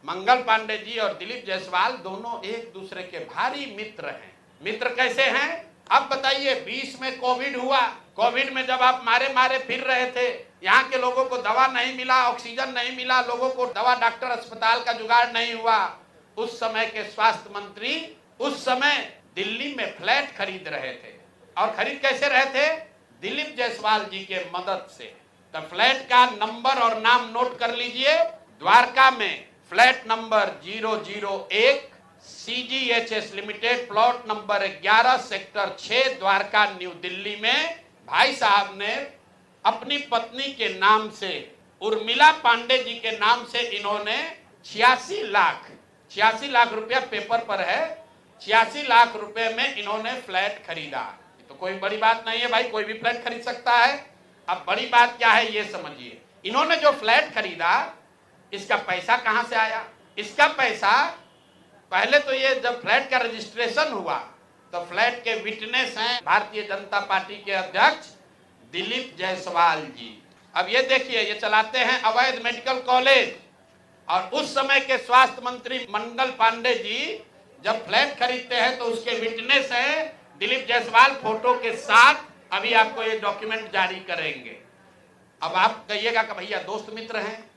मंगल पांडे जी और दिलीप जायसवाल दोनों एक दूसरे के भारी मित्र हैं। मित्र कैसे हैं? अब बताइए, 20 में कोविड हुआ। कोविड में जब आप मारे मारे फिर रहे थे, यहाँ के लोगों को दवा नहीं मिला, ऑक्सीजन नहीं मिला, लोगों को दवा डॉक्टर अस्पताल का जुगाड़ नहीं हुआ। उस समय के स्वास्थ्य मंत्री उस समय दिल्ली में फ्लैट खरीद रहे थे। और खरीद कैसे रहे थे? दिलीप जायसवाल जी के मदद से। तो फ्लैट का नंबर और नाम नोट कर लीजिए। द्वारका में flat number 001 CGHS limited, plot number 11, sector 6, Dwarka, new Delhi में भाई साहब ने अपनी पत्नी के नाम से, उर्मिला पांडे जी के नाम से, इन्होंने 86 लाख रुपया पेपर पर है, 86 लाख रुपए में इन्होंने फ्लैट खरीदा। तो कोई बड़ी बात नहीं है भाई, कोई भी फ्लैट खरीद सकता है। अब बड़ी बात क्या है ये समझिए। इन्होंने जो फ्लैट खरीदा, इसका पैसा कहां से आया? इसका पैसा पहले तो ये जब फ्लैट का रजिस्ट्रेशन हुआ तो फ्लैट के विटनेस हैं भारतीय जनता पार्टी के अध्यक्ष दिलीप जायसवाल जी। अब ये देखिए, ये चलाते हैं अवैध मेडिकल कॉलेज। और उस समय के स्वास्थ्य मंत्री मंगल पांडे जी जब फ्लैट खरीदते हैं तो उसके विटनेस हैं दिलीप जायसवाल, फोटो के साथ। अभी आपको ये डॉक्यूमेंट जारी करेंगे। अब आप कहिएगा कि भैया दोस्त मित्र हैं,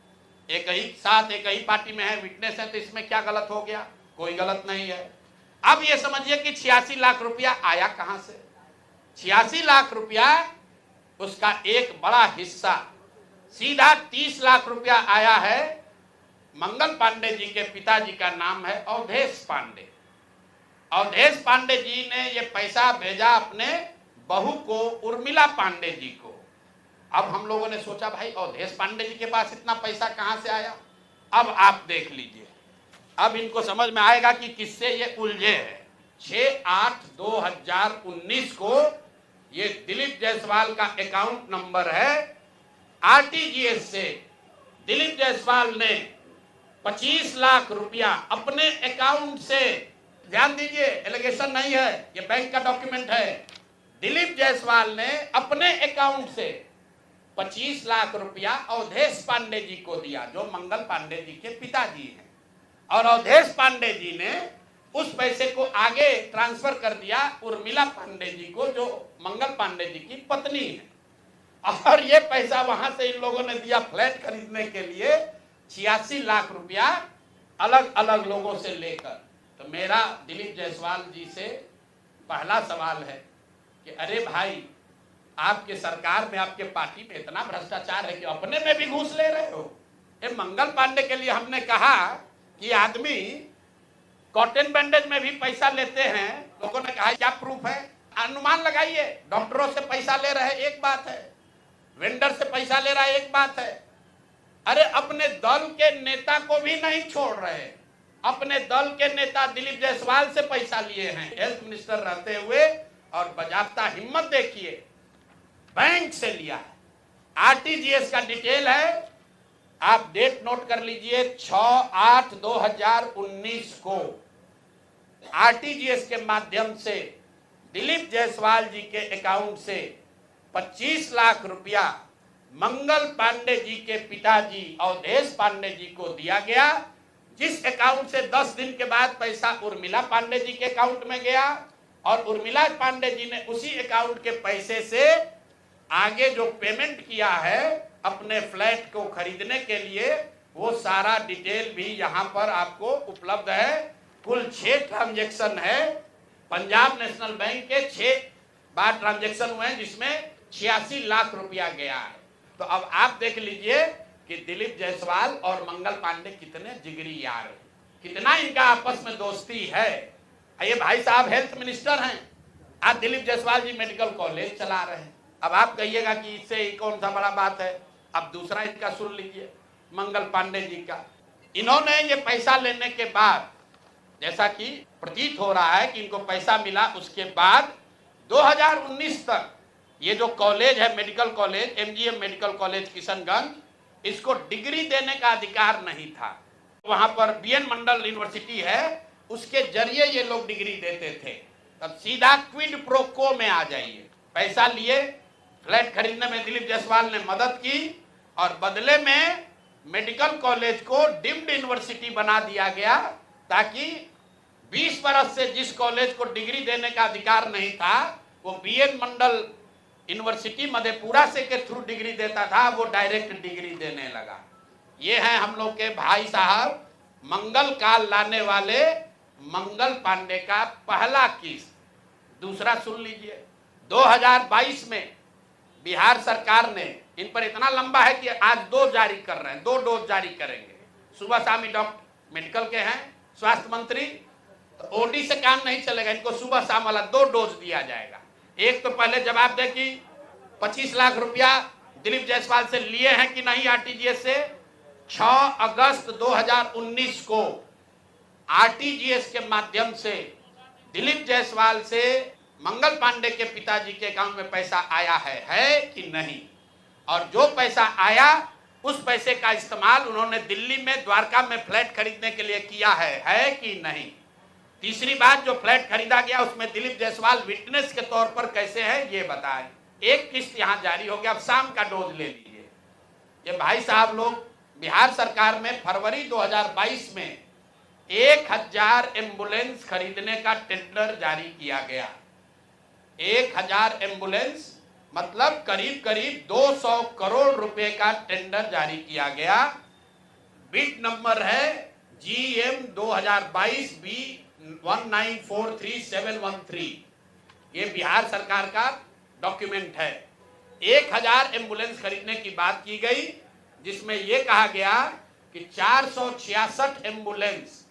एक ही साथ एक ही पार्टी में है, विटनेस है, तो इसमें क्या गलत हो गया? कोई गलत नहीं है। अब ये समझिए कि 86 लाख रुपया आया कहां से? 86 लाख रुपया, उसका एक बड़ा हिस्सा सीधा 30 लाख रुपया आया है। मंगल पांडे जी के पिताजी का नाम है अवधेश पांडे। अवधेश पांडे जी ने ये पैसा भेजा अपने बहू को, उर्मिला पांडे जी को। अब हम लोगों ने सोचा भाई अवधेश पांडे जी के पास इतना पैसा कहां से आया? अब आप देख लीजिए, अब इनको समझ में आएगा कि किससे ये उलझे हैं। 6/8/2019 को ये दिलीप जायसवाल का अकाउंट नंबर है। RTGS से दिलीप जायसवाल ने 25 लाख रुपया अपने अकाउंट से, ध्यान दीजिए एलिगेशन नहीं है, ये बैंक का डॉक्यूमेंट है। दिलीप जायसवाल ने अपने अकाउंट से 25 लाख रुपया अवधेश पांडे जी को दिया, जो मंगल पांडे जी के पिताजी हैं। और अवधेश पांडे जी ने उस पैसे को आगे ट्रांसफर कर दिया उर्मिला पांडे जी को, जो मंगल पांडे जी की पत्नी है। और ये पैसा वहां से इन लोगों ने दिया फ्लैट खरीदने के लिए, 86 लाख रुपया अलग अलग लोगों से लेकर। तो मेरा दिलीप जायसवाल जी से पहला सवाल है कि अरे भाई, आपके सरकार में, आपके पार्टी में इतना भ्रष्टाचार है कि अपने में भी घूस ले रहे हो। ये मंगल पांडे के लिए हमने कहा कि आदमी कॉटन बैंडेज में भी पैसा लेते हैं। लोगों ने कहा क्या प्रूफ है? अनुमान लगाइए। डॉक्टरों से पैसा ले रहे एक बात है, वेंडर से पैसा ले रहा है एक बात है। अरे अपने दल के नेता को भी नहीं छोड़ रहे। अपने दल के नेता दिलीप जायसवाल से पैसा लिए हैं हेल्थ मिनिस्टर रहते हुए, और बाजाप्ता हिम्मत देखिए, बैंक से लिया है। RTGS का डिटेल है, आप डेट नोट कर लीजिए, 6/8/2019 को RTGS के माध्यम से दिलीप जायसवाल जी के अकाउंट से 25 लाख रुपया मंगल पांडे जी के पिताजी अवधेश पांडे जी को दिया गया, जिस अकाउंट से 10 दिन के बाद पैसा उर्मिला पांडे जी के अकाउंट में गया। और उर्मिला पांडे जी ने उसी अकाउंट के पैसे से आगे जो पेमेंट किया है अपने फ्लैट को खरीदने के लिए, वो सारा डिटेल भी यहाँ पर आपको उपलब्ध है। कुल 6 ट्रांजैक्शन है। पंजाब नेशनल बैंक के 6 बार ट्रांजैक्शन हुए हैं, जिसमें 86 लाख रुपया गया है। तो अब आप देख लीजिए कि दिलीप जायसवाल और मंगल पांडे कितने जिगरी यार हैं, कितना इनका आपस में दोस्ती है। ये भाई साहब हेल्थ मिनिस्टर हैं, आज दिलीप जायसवाल जी मेडिकल कॉलेज चला रहे हैं। अब आप कहिएगा कि इससे कौन सा बड़ा बात है। अब दूसरा इसका सुन लीजिए, मंगल पांडे जी का। इन्होंने ये पैसा लेने के बाद, जैसा कि प्रतीत हो रहा है कि इनको पैसा मिला, उसके बाद 2019 तक ये जो कॉलेज है medical college, MGM medical college Kishanganj, इसको डिग्री देने का अधिकार नहीं था। वहां पर BN मंडल यूनिवर्सिटी है, उसके जरिए ये लोग डिग्री देते थे। तब सीधा क्विड प्रो को में आ जाइए। पैसा लिए, फ्लैट खरीदने में दिलीप जायसवाल ने मदद की, और बदले में मेडिकल कॉलेज को डीम्ड यूनिवर्सिटी बना दिया गया, ताकि 20 बरस से जिस कॉलेज को डिग्री देने का अधिकार नहीं था, वो बीएन मंडल यूनिवर्सिटी मधेपुरा से के थ्रू डिग्री देता था, वो डायरेक्ट डिग्री देने लगा। ये है हम लोग के भाई साहब मंगल काल लाने वाले मंगल पांडे का पहला केस। दूसरा सुन लीजिए, 2022 में बिहार सरकार ने, इन पर इतना लंबा है कि आज 2 जारी कर रहे हैं, 2 डोज जारी करेंगे। सुबह शाम डॉक्टर मेडिकल के हैं, स्वास्थ्य मंत्री, तो ओडी से काम नहीं चलेगा, इनको सुबह शाम वाला 2 डोज दिया जाएगा। एक तो पहले जवाब दे कि 25 लाख रुपया दिलीप जायसवाल से लिए हैं कि नहीं आरटीजीएस से। 6 अगस्त 2019 को आरटीजीएस के माध्यम से दिलीप जायसवाल से मंगल पांडे के पिताजी के अकाउंट में पैसा आया है कि नहीं, और जो पैसा आया उस पैसे का इस्तेमाल उन्होंने दिल्ली में द्वारका में फ्लैट खरीदने के लिए किया है कि नहीं। तीसरी बात, जो फ्लैट खरीदा गया उसमें दिलीप जायसवाल विटनेस के तौर पर कैसे है ये बताएं। एक किस्त यहां जारी हो गया, अब शाम का डोज ले लीजिए। ये भाई साहब लोग बिहार सरकार में फरवरी 2022 में 1000 एम्बुलेंस खरीदने का टेंडर जारी किया गया। 1000 एम्बुलेंस मतलब करीब करीब 200 करोड़ रुपए का टेंडर जारी किया गया। बिड नंबर है GM 2022 B1943713। ये बिहार सरकार का डॉक्यूमेंट है। 1000 एम्बुलेंस खरीदने की बात की गई, जिसमें यह कहा गया कि 466 एम्बुलेंस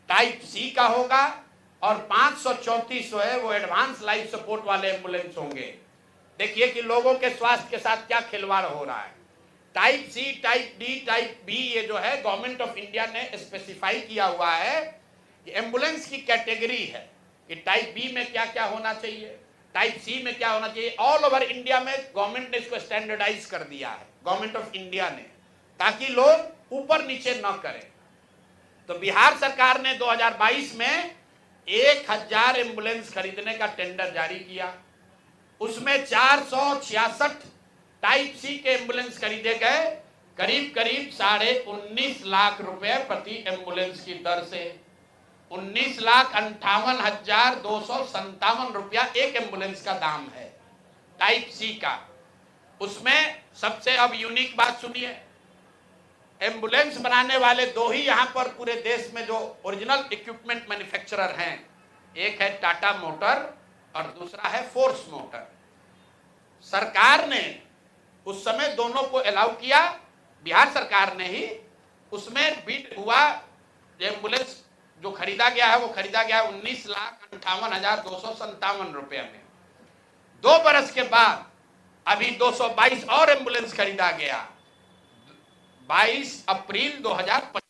टाइप सी का होगा और 534 है वो एडवांस लाइफ सपोर्ट वाले एम्बुलेंस होंगे। देखिए कि लोगों के स्वास्थ्य के साथ क्या खिलवाड़ हो रहा है। Type C, type D, type B, ये जो है गवर्नमेंट ऑफ इंडिया ने स्पेसिफाई किया हुआ है कि एम्बुलेंस की कैटेगरी है कि टाइप बी में क्या क्या होना चाहिए, टाइप सी में क्या होना चाहिए। ऑल ओवर इंडिया में गवर्नमेंट ने इसको स्टैंडर्डाइज कर दिया है, गवर्नमेंट ऑफ इंडिया ने, ताकि लोग ऊपर नीचे न करें। तो बिहार सरकार ने 2022 में 1000 एम्बुलेंस खरीदने का टेंडर जारी किया। उसमें 466 टाइप सी के एम्बुलेंस खरीदे गए, करीब करीब 19.5 लाख रुपए प्रति एम्बुलेंस की दर से। 19,58,257 रुपया एक एम्बुलेंस का दाम है टाइप सी का। उसमें सबसे अब यूनिक बात सुनिए, एम्बुलेंस बनाने वाले 2 ही यहां पर पूरे देश में जो ओरिजिनल इक्विपमेंट मैन्युफैक्चरर हैं, एक है टाटा मोटर और दूसरा है फोर्स मोटर। सरकार ने उस समय दोनों को अलाउ किया, बिहार सरकार ने ही। उसमें बिड हुआ, एम्बुलेंस जो खरीदा गया है वो खरीदा गया 19,58,257 रुपये में। 2 बरस के बाद अभी 222 और एम्बुलेंस खरीदा गया। 22 अप्रैल 2025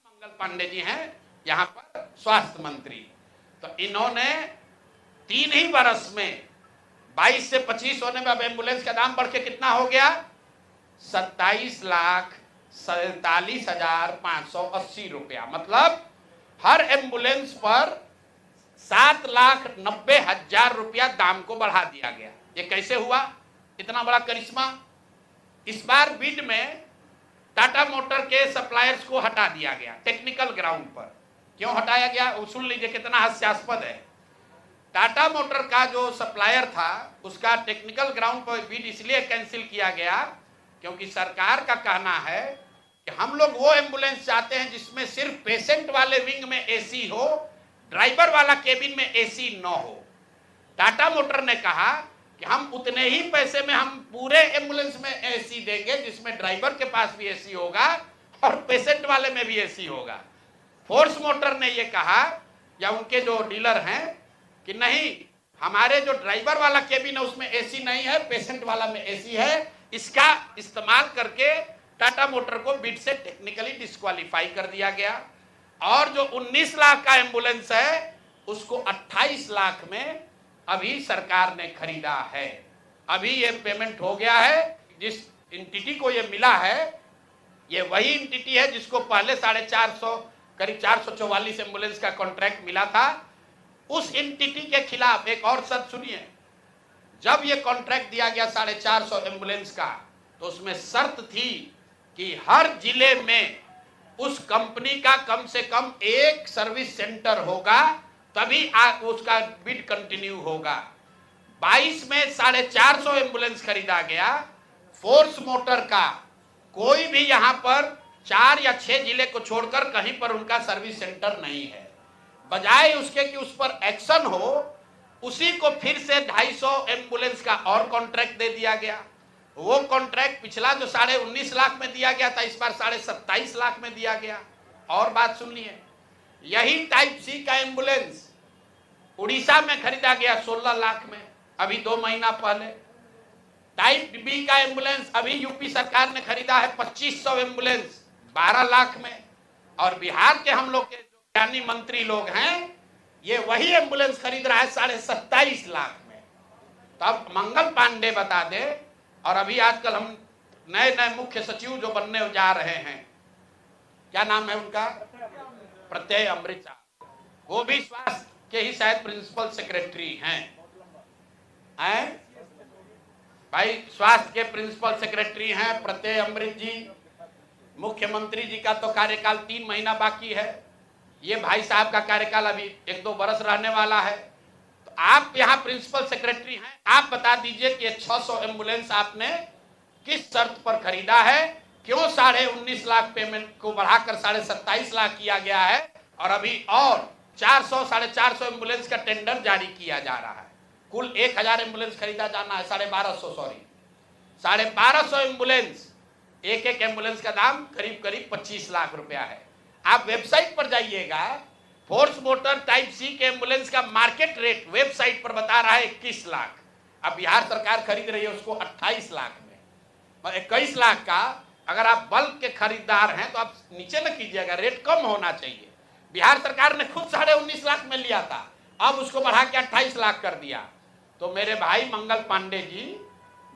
मंगल पांडे जी हैं यहां पर स्वास्थ्य मंत्री। तो इन्होंने 3 ही बरस में 22 से 25 होने में अब एम्बुलेंस का दाम बढ़ के कितना हो गया, 27,47,580 रुपया। मतलब हर एम्बुलेंस पर 7,90,000 रुपया दाम को बढ़ा दिया गया। ये कैसे हुआ, इतना बड़ा करिश्मा। इस बार बिड में टाटा मोटर के सप्लायर्स को हटा दिया गया टेक्निकल ग्राउंड पर। क्यों हटाया गया वो सुन लीजिए, कितना हास्यास्पद है। टाटा मोटर का जो सप्लायर था उसका टेक्निकल ग्राउंड पर बिड इसलिए कैंसिल किया गया क्योंकि सरकार का कहना है कि हम लोग वो एम्बुलेंस चाहते हैं जिसमें सिर्फ पेशेंट वाले विंग में एसी हो, ड्राइवर वाला केबिन में एसी न हो। टाटा मोटर ने कहा कि हम उतने ही पैसे में हम पूरे एम्बुलेंस में एसी देंगे जिसमें ड्राइवर के पास भी एसी होगा और पेशेंट वाले में भी एसी होगा। फोर्स मोटर ने ये कहा, या उनके जो डीलर हैं, कि नहीं, हमारे जो ड्राइवर वाला केबिन है उसमें एसी नहीं है, पेशेंट वाला में एसी है। इसका इस्तेमाल करके टाटा मोटर को बिड से टेक्निकली डिस्क्वालीफाई कर दिया गया। और जो 19 लाख का एम्बुलेंस है उसको 28 लाख में अभी सरकार ने खरीदा है। अभी ये पेमेंट हो गया है। जिस एंटिटी को ये मिला है ये वही एंटिटी है जिसको पहले 450 करीब 444 एम्बुलेंस का कॉन्ट्रैक्ट मिला था। उस एंटिटी के खिलाफ एक और शर्त सुनिए, जब ये कॉन्ट्रैक्ट दिया गया 450 एम्बुलेंस का, तो उसमें शर्त थी कि हर जिले में उस कंपनी का कम से कम एक सर्विस सेंटर होगा, तभी उसका बिड कंटिन्यू होगा। 22 में 450 एम्बुलेंस खरीदा गया। फोर्स मोटर का कोई भी यहां पर 4 या 6 जिले को छोड़कर कहीं पर उनका सर्विस सेंटर नहीं है। बजाय उसके कि उस पर एक्शन हो, उसी को फिर से 250 एम्बुलेंस का और कॉन्ट्रैक्ट दे दिया गया। वो कॉन्ट्रैक्ट पिछला जो 19.5 लाख में दिया गया था, इस बार 27.5 लाख में दिया गया। और बात सुनिए, यही टाइप सी का एम्बुलेंस उड़ीसा में खरीदा गया 16 लाख में, अभी 2 महीना पहले। टाइप बी का एम्बुलेंस अभी यूपी सरकार ने खरीदा है 2500 एम्बुलेंस 12 लाख में। और बिहार के हम लोग के जो ज्ञानी मंत्री लोग हैं, ये वही एम्बुलेंस खरीद रहा है 27.5 लाख में। तो अब मंगल पांडे बता दे। और अभी आजकल हम नए मुख्य सचिव जो बनने जा रहे हैं, क्या नाम है उनका, प्रत्यय अमृत, वो भी स्वास्थ्य के ही शायद प्रिंसिपल सेक्रेटरी हैं। भाई स्वास्थ्य के प्रिंसिपल सेक्रेटरी हैं प्रत्यय अमृत जी। मुख्यमंत्री जी का तो कार्यकाल 3 महीना बाकी है। ये भाई साहब का कार्यकाल अभी 1-2 बरस रहने वाला है। तो आप यहाँ प्रिंसिपल सेक्रेटरी हैं, आप बता दीजिए कि 600 एम्बुलेंस आपने किस शर्त पर खरीदा है, क्यों 19.5 लाख पेमेंट को बढ़ाकर 27.5 लाख किया गया है, और अभी और 400-450 एम्बुलेंस का टेंडर जारी किया जा रहा है। कुल 1000 एम्बुलेंस खरीदा जाना है, 1250 एम्बुलेंस। एक एम्बुलेंस का दाम करीब 25 लाख रुपया है। आप वेबसाइट पर जाइएगा, फोर्स मोटर टाइप सी के एम्बुलेंस का मार्केट रेट वेबसाइट पर बता रहा है 21 लाख। अब बिहार सरकार खरीद रही है उसको 28 लाख में। 21 लाख का अगर आप बल्क के खरीदार हैं तो आप नीचे न कीजिएगा, रेट कम होना चाहिए। बिहार सरकार ने खुद 19.5 लाख में लिया था, अब उसको बढ़ा के 28 लाख कर दिया। तो मेरे भाई मंगल पांडे जी,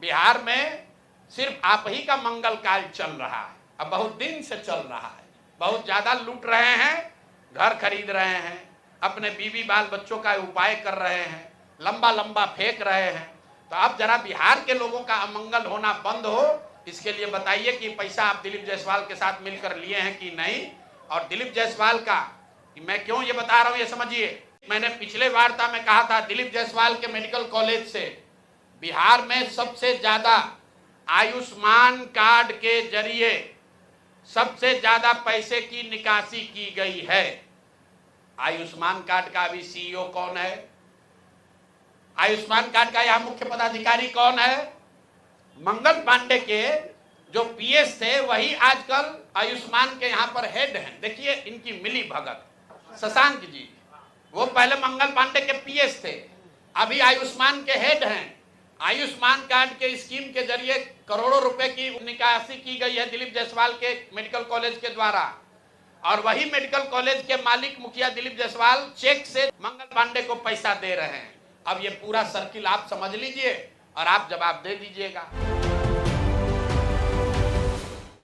बिहार में सिर्फ आप ही का मंगल कार्य चल रहा है, अब बहुत दिन से चल रहा है। बहुत ज्यादा लूट रहे हैं, घर खरीद रहे हैं, अपने बीवी बाल बच्चों का उपाय कर रहे हैं, लंबा फेंक रहे हैं। तो अब जरा बिहार के लोगों का अमंगल होना बंद हो, इसके लिए बताइए कि पैसा आप दिलीप जायसवाल के साथ मिलकर लिए हैं कि नहीं। और दिलीप जायसवाल का मैं क्यों ये बता रहा हूं, ये समझिए। मैंने पिछले वार्ता में कहा था, दिलीप जायसवाल के मेडिकल कॉलेज से बिहार में सबसे ज्यादा आयुष्मान कार्ड के जरिए सबसे ज्यादा पैसे की निकासी की गई है। आयुष्मान कार्ड का अभी सीईओ कौन है, आयुष्मान कार्ड का यहां मुख्य पदाधिकारी कौन है? मंगल पांडे के जो पीएस थे वही आजकल आयुष्मान के यहां पर हेड हैं। देखिए इनकी मिली भगत। शशांक जी, वो पहले मंगल पांडे के पीएस थे, अभी आयुष्मान के हेड हैं। आयुष्मान कार्ड के स्कीम के जरिए करोड़ों रुपए की निकासी की गई है दिलीप जायसवाल के मेडिकल कॉलेज के द्वारा। और वही मेडिकल कॉलेज के मालिक मुखिया दिलीप जायसवाल चेक से मंगल पांडे को पैसा दे रहे हैं। अब ये पूरा सर्किल आप समझ लीजिए और आप जवाब दे दीजिएगा।